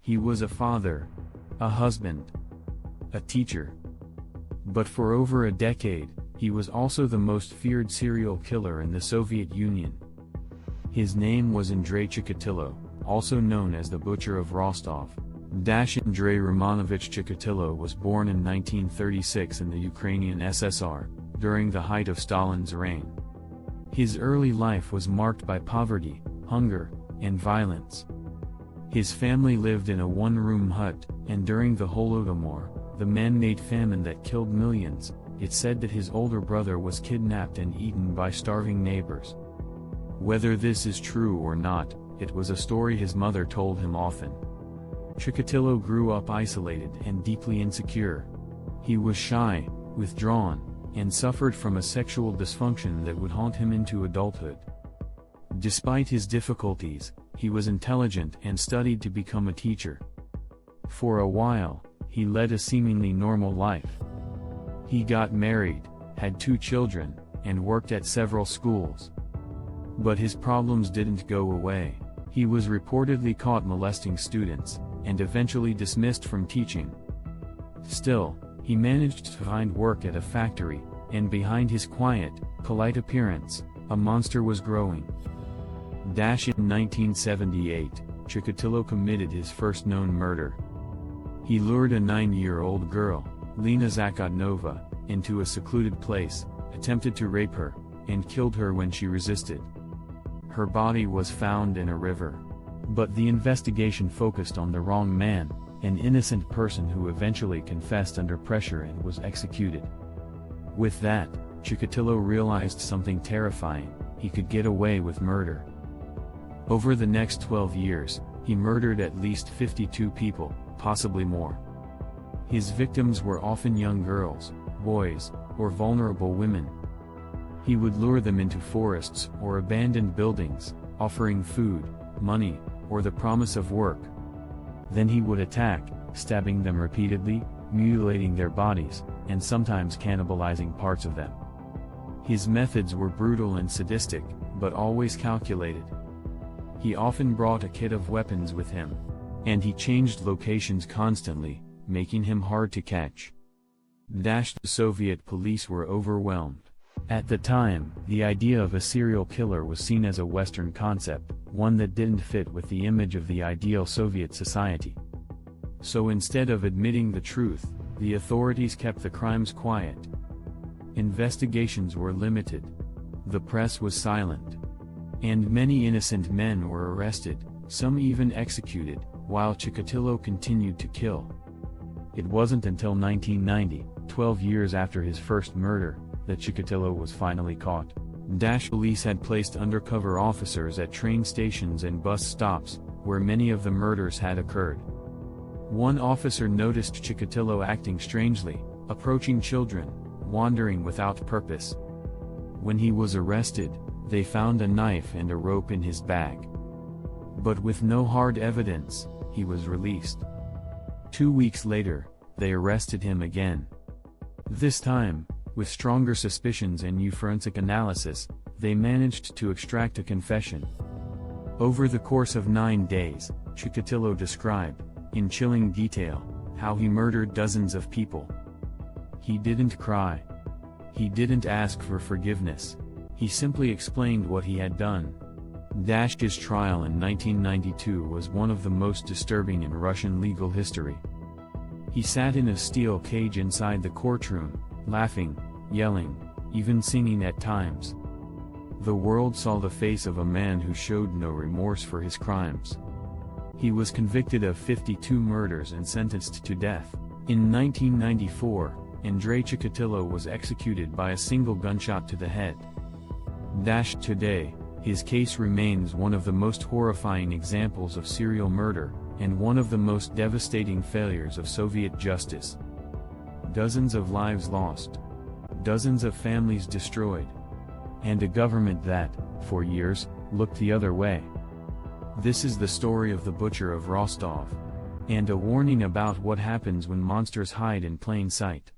He was a father, a husband, a teacher. But for over a decade, he was also the most feared serial killer in the Soviet Union. His name was Andrei Chikatilo, also known as the Butcher of Rostov. Andrei Romanovich Chikatilo was born in 1936 in the Ukrainian SSR, during the height of Stalin's reign. His early life was marked by poverty, hunger, and violence. His family lived in a one-room hut, and during the Holodomor, the man-made famine that killed millions, it's said that his older brother was kidnapped and eaten by starving neighbors. Whether this is true or not, it was a story his mother told him often. Chikatilo grew up isolated and deeply insecure. He was shy, withdrawn, and suffered from a sexual dysfunction that would haunt him into adulthood. Despite his difficulties, he was intelligent and studied to become a teacher. For a while, he led a seemingly normal life. He got married, had 2 children, and worked at several schools. But his problems didn't go away. He was reportedly caught molesting students, and eventually dismissed from teaching. Still, he managed to find work at a factory, and behind his quiet, polite appearance, a monster was growing. In 1978, Chikatilo committed his first known murder. He lured a 9-year-old girl, Lena Zakotnova, into a secluded place, attempted to rape her, and killed her when she resisted. Her body was found in a river. But the investigation focused on the wrong man, an innocent person who eventually confessed under pressure and was executed. With that, Chikatilo realized something terrifying: he could get away with murder. Over the next 12 years, he murdered at least 52 people, possibly more. His victims were often young girls, boys, or vulnerable women. He would lure them into forests or abandoned buildings, offering food, money, or the promise of work. Then he would attack, stabbing them repeatedly, mutilating their bodies, and sometimes cannibalizing parts of them. His methods were brutal and sadistic, but always calculated. He often brought a kit of weapons with him. And he changed locations constantly, making him hard to catch. The Soviet police were overwhelmed. At the time, the idea of a serial killer was seen as a Western concept, one that didn't fit with the image of the ideal Soviet society. So instead of admitting the truth, the authorities kept the crimes quiet. Investigations were limited. The press was silent. And many innocent men were arrested, some even executed, while Chikatilo continued to kill. It wasn't until 1990, 12 years after his first murder, that Chikatilo was finally caught. Police had placed undercover officers at train stations and bus stops, where many of the murders had occurred. One officer noticed Chikatilo acting strangely, approaching children, wandering without purpose. When he was arrested, they found a knife and a rope in his bag. But with no hard evidence, he was released. 2 weeks later, they arrested him again. This time, with stronger suspicions and new forensic analysis, they managed to extract a confession. Over the course of 9 days, Chikatilo described, in chilling detail, how he murdered dozens of people. He didn't cry. He didn't ask for forgiveness. He simply explained what he had done. His trial in 1992 was one of the most disturbing in Russian legal history. He sat in a steel cage inside the courtroom, laughing, yelling, even singing at times. The world saw the face of a man who showed no remorse for his crimes. He was convicted of 52 murders and sentenced to death. In 1994, Andrei Chikatilo was executed by a single gunshot to the head. Today, his case remains one of the most horrifying examples of serial murder, and one of the most devastating failures of Soviet justice. Dozens of lives lost. Dozens of families destroyed. And a government that, for years, looked the other way. This is the story of the Butcher of Rostov. And a warning about what happens when monsters hide in plain sight.